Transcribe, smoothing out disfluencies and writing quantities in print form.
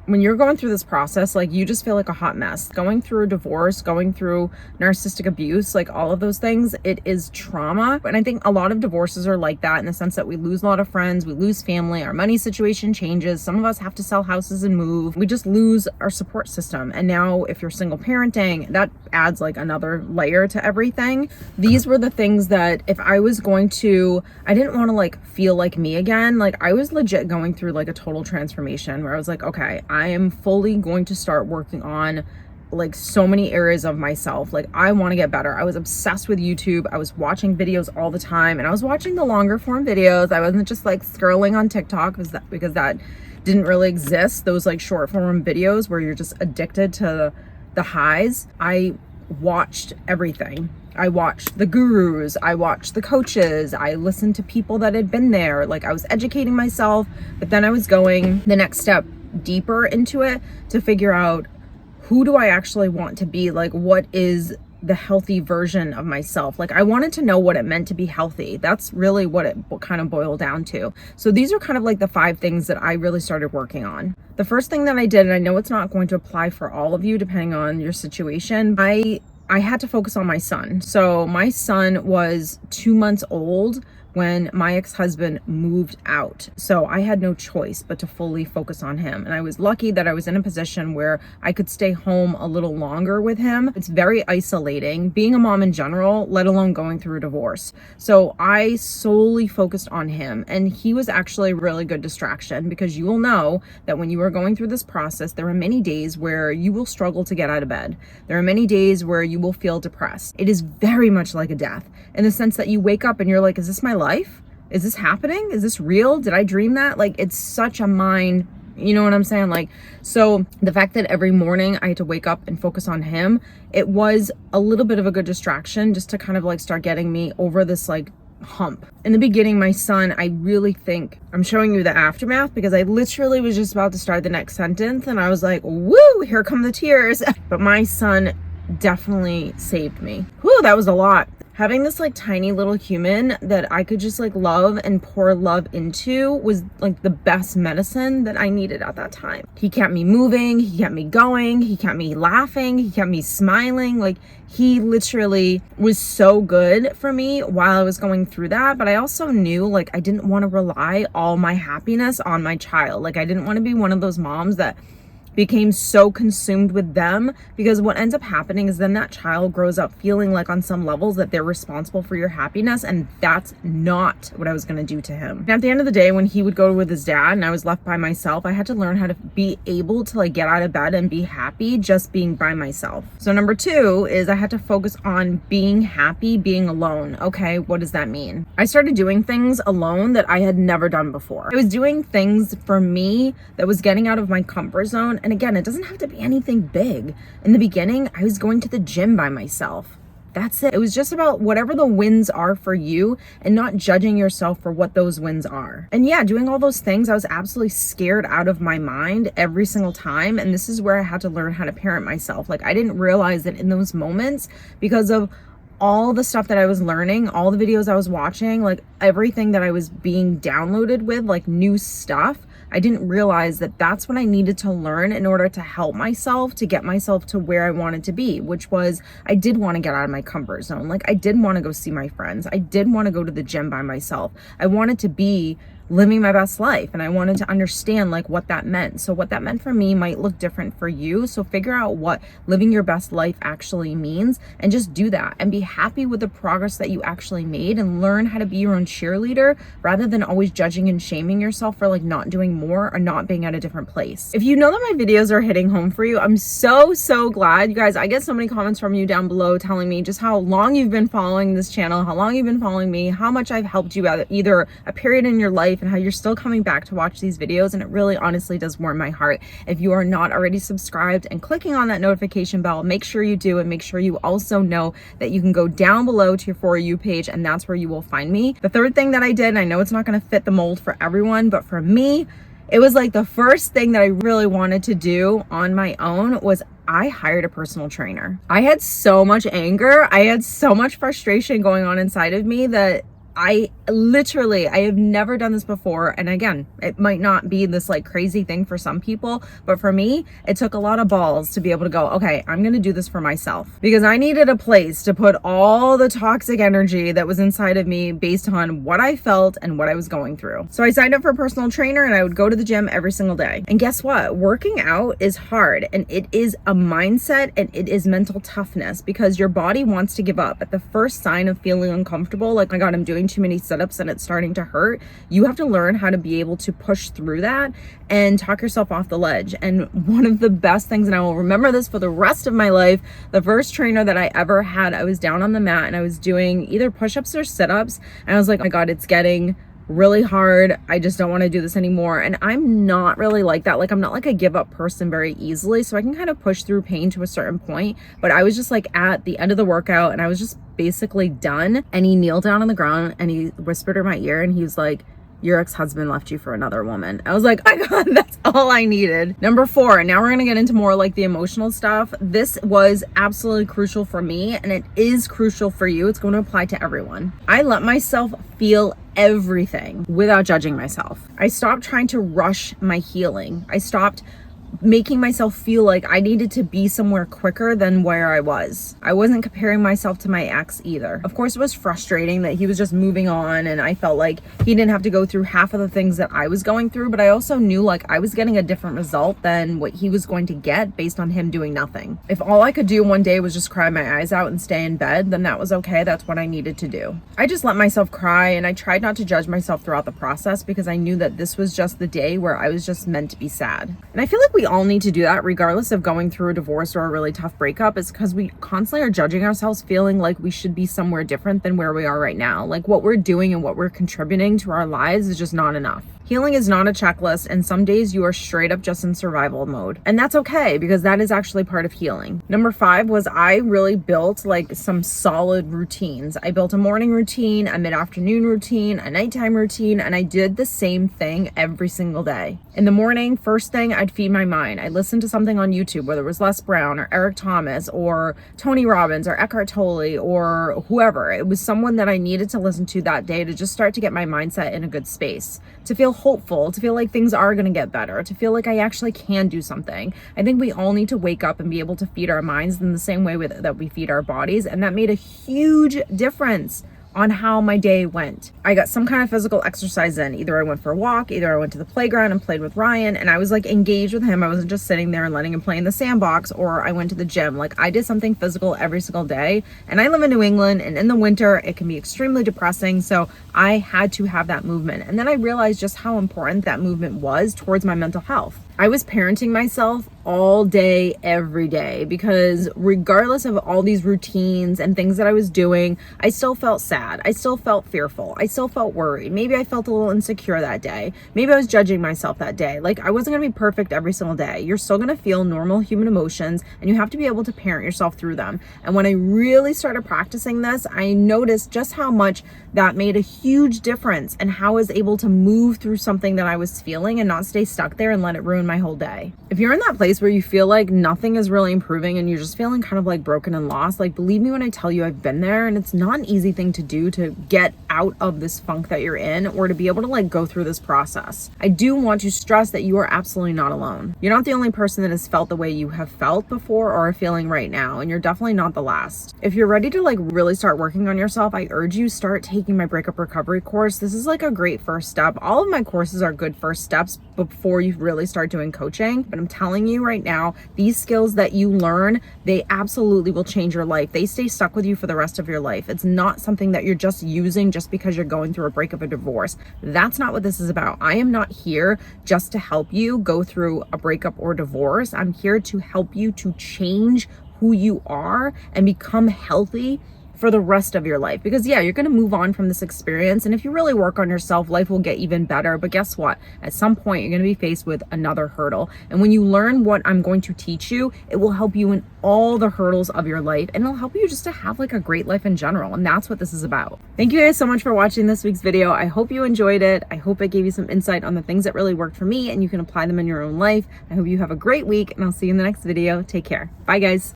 when you're going through this process, like you just feel like a hot mess. Going through a divorce, going through narcissistic abuse, like all of those things, it is trauma. And I think a lot of divorces are like that in the sense that we lose a lot of friends, we lose family, our money situation changes. Some of us have to sell houses and move. We just lose our support system. And now if you're single parenting, that adds like another layer to everything. These were the things that if I was going to, I didn't want to like feel like me again. Like I was legit going through like a total transformation where I was like, okay, I am fully going to start working on like so many areas of myself. Like I want to get better. I was obsessed with YouTube. I was watching videos all the time, and I was watching the longer form videos. I wasn't just like scrolling on TikTok because that didn't really exist. Those like short form videos where you're just addicted to the highs. I watched everything. I watched the gurus, I watched the coaches, I listened to people that had been there. Like I was educating myself, but then I was going the next step deeper into it to figure out, who do I actually want to be? Like, what is the healthy version of myself? Like I wanted to know what it meant to be healthy. That's really what it kind of boiled down to. So these are kind of like the 5 things that I really started working on. The first thing that I did, and I know it's not going to apply for all of you depending on your situation, I had to focus on my son. So my son was 2 months old when my ex-husband moved out. So I had no choice but to fully focus on him. And I was lucky that I was in a position where I could stay home a little longer with him. It's very isolating, being a mom in general, let alone going through a divorce. So I solely focused on him, and he was actually a really good distraction, because you will know that when you are going through this process, there are many days where you will struggle to get out of bed. There are many days where you will feel depressed. It is very much like a death in the sense that you wake up and you're like, is this my life? Is this happening? Is this real? Did I dream that? Like, it's such a mind, you know what I'm saying? Like, so the fact that every morning I had to wake up and focus on him, it was a little bit of a good distraction just to kind of like start getting me over this like hump. In the beginning, my son, I really think, I'm showing you the aftermath because I literally was just about to start the next sentence and I was like, woo, here come the tears. But my son definitely saved me. Whew, that was a lot. Having this like tiny little human that I could just like love and pour love into was like the best medicine that I needed at that time. He kept me moving, he kept me going, he kept me laughing, he kept me smiling. Like he literally was so good for me while I was going through that. But I also knew like I didn't want to rely all my happiness on my child. Like I didn't want to be one of those moms that became so consumed with them, because what ends up happening is then that child grows up feeling like on some levels that they're responsible for your happiness, and that's not what I was going to do to him. And at the end of the day, when he would go with his dad and I was left by myself, I had to learn how to be able to like get out of bed and be happy just being by myself. So number 2 is I had to focus on being happy being alone. Okay, what does that mean? I started doing things alone that I had never done before. I was doing things for me that was getting out of my comfort zone. And again, it doesn't have to be anything big. In the beginning, I was going to the gym by myself. That's it. It was just about whatever the wins are for you and not judging yourself for what those wins are. And yeah, doing all those things, I was absolutely scared out of my mind every single time. And this is where I had to learn how to parent myself. Like I didn't realize that in those moments, because of all the stuff that I was learning, all the videos I was watching, like everything that I was being downloaded with, like new stuff, I didn't realize that that's what I needed to learn in order to help myself to get myself to where I wanted to be, which was I did want to get out of my comfort zone. Like I did want to go see my friends. I did want to go to the gym by myself. I wanted to be living my best life, and I wanted to understand like what that meant. So what that meant for me might look different for you. So figure out what living your best life actually means and just do that and be happy with the progress that you actually made, and learn how to be your own cheerleader rather than always judging and shaming yourself for like not doing more or not being at a different place. If you know that my videos are hitting home for you, I'm so glad. You guys, I get so many comments from you down below telling me just how long you've been following this channel, how long you've been following me, how much I've helped you at either a period in your life, and how you're still coming back to watch these videos. And it really honestly does warm my heart. If you are not already subscribed and clicking on that notification bell, make sure you do, and make sure you also know that you can go down below to your For You page, and that's where you will find me. The third thing that I did, and I know it's not going to fit the mold for everyone, but for me, it was like the first thing that I really wanted to do on my own was I hired a personal trainer. I had so much anger. I had so much frustration going on inside of me that I have never done this before. And again, it might not be this like crazy thing for some people, but for me, it took a lot of balls to be able to go, okay, I'm going to do this for myself, because I needed a place to put all the toxic energy that was inside of me based on what I felt and what I was going through. So I signed up for a personal trainer and I would go to the gym every single day. And guess what? Working out is hard, and it is a mindset, and it is mental toughness, because your body wants to give up at the first sign of feeling uncomfortable. Like, oh my God, I'm doing too many sit-ups and it's starting to hurt. You have to learn how to be able to push through that and talk yourself off the ledge. And one of the best things, and I will remember this for the rest of my life, the first trainer that I ever had, I was down on the mat and I was doing either push-ups or sit-ups, and I was like, oh my God, it's getting really hard. I just don't want to do this anymore. And I'm not really like that. Like, I'm not like a give up person very easily. So I can kind of push through pain to a certain point. But I was just like at the end of the workout and I was just basically done. And he kneeled down on the ground and he whispered in my ear and he was like, your ex-husband left you for another woman. I was like, oh my God, that's all I needed. Number 4, and now we're gonna get into more like the emotional stuff. This was absolutely crucial for me, and it is crucial for you. It's going to apply to everyone. I let myself feel everything without judging myself. I stopped trying to rush my healing. I stopped making myself feel like I needed to be somewhere quicker than where I was. I wasn't comparing myself to my ex either. Of course, it was frustrating that he was just moving on and I felt like he didn't have to go through half of the things that I was going through, but I also knew like I was getting a different result than what he was going to get based on him doing nothing. If all I could do one day was just cry my eyes out and stay in bed, then that was okay. That's what I needed to do. I just let myself cry, and I tried not to judge myself throughout the process, because I knew that this was just the day where I was just meant to be sad. And I feel like we all need to do that regardless of going through a divorce or a really tough breakup. Is because we constantly are judging ourselves, feeling like we should be somewhere different than where we are right now. Like, what we're doing and what we're contributing to our lives is just not enough. Healing is not a checklist, and some days you are straight up just in survival mode. And that's okay, because that is actually part of healing. Number 5 was I really built like some solid routines. I built a morning routine, a mid-afternoon routine, a nighttime routine, and I did the same thing every single day. In the morning, first thing, I'd feed my mind. I listened to something on YouTube, whether it was Les Brown or Eric Thomas or Tony Robbins or Eckhart Tolle or whoever. It was someone that I needed to listen to that day to just start to get my mindset in a good space, to feel hopeful, to feel like things are going to get better, to feel like I actually can do something. I think we all need to wake up and be able to feed our minds in the same way that we feed our bodies. And that made a huge difference on how my day went. I got some kind of physical exercise in. Either I went for a walk, either I went to the playground and played with Ryan, and I was like engaged with him. I wasn't just sitting there and letting him play in the sandbox, or I went to the gym. Like, I did something physical every single day. And I live in New England, and in the winter it can be extremely depressing, so I had to have that movement. And then I realized just how important that movement was towards my mental health. I was parenting myself all day, every day, because regardless of all these routines and things that I was doing, I still felt sad. I still felt fearful. I still felt worried. Maybe I felt a little insecure that day. Maybe I was judging myself that day. Like, I wasn't going to be perfect every single day. You're still going to feel normal human emotions, and you have to be able to parent yourself through them. And when I really started practicing this, I noticed just how much that made a huge difference, and how I was able to move through something that I was feeling and not stay stuck there and let it ruin my whole day. If you're in that place where you feel like nothing is really improving and you're just feeling kind of like broken and lost, like, believe me when I tell you, I've been there, and it's not an easy thing to do to get out of this funk that you're in, or to be able to like go through this process. I do want to stress that you are absolutely not alone. You're not the only person that has felt the way you have felt before or are feeling right now, and you're definitely not the last. If you're ready to like really start working on yourself, I urge you start taking my breakup recovery course. This is like a great first step. All of my courses are good first steps before you really start doing coaching, but I'm telling you right now, these skills that you learn, they absolutely will change your life. They stay stuck with you for the rest of your life. It's not something that you're just using just because you're going through a breakup or divorce. That's not what this is about. I am not here just to help you go through a breakup or divorce. I'm here to help you to change who you are and become healthy for the rest of your life. Because yeah, you're going to move on from this experience, and if you really work on yourself, life will get even better. But guess what? At some point you're going to be faced with another hurdle, and when you learn what I'm going to teach you, it will help you in all the hurdles of your life, and it'll help you just to have like a great life in general. And that's what this is about. Thank you guys so much for watching this week's video. I hope you enjoyed it. I hope it gave you some insight on the things that really worked for me, and you can apply them in your own life. I hope you have a great week, and I'll see you in the next video. Take care. Bye guys.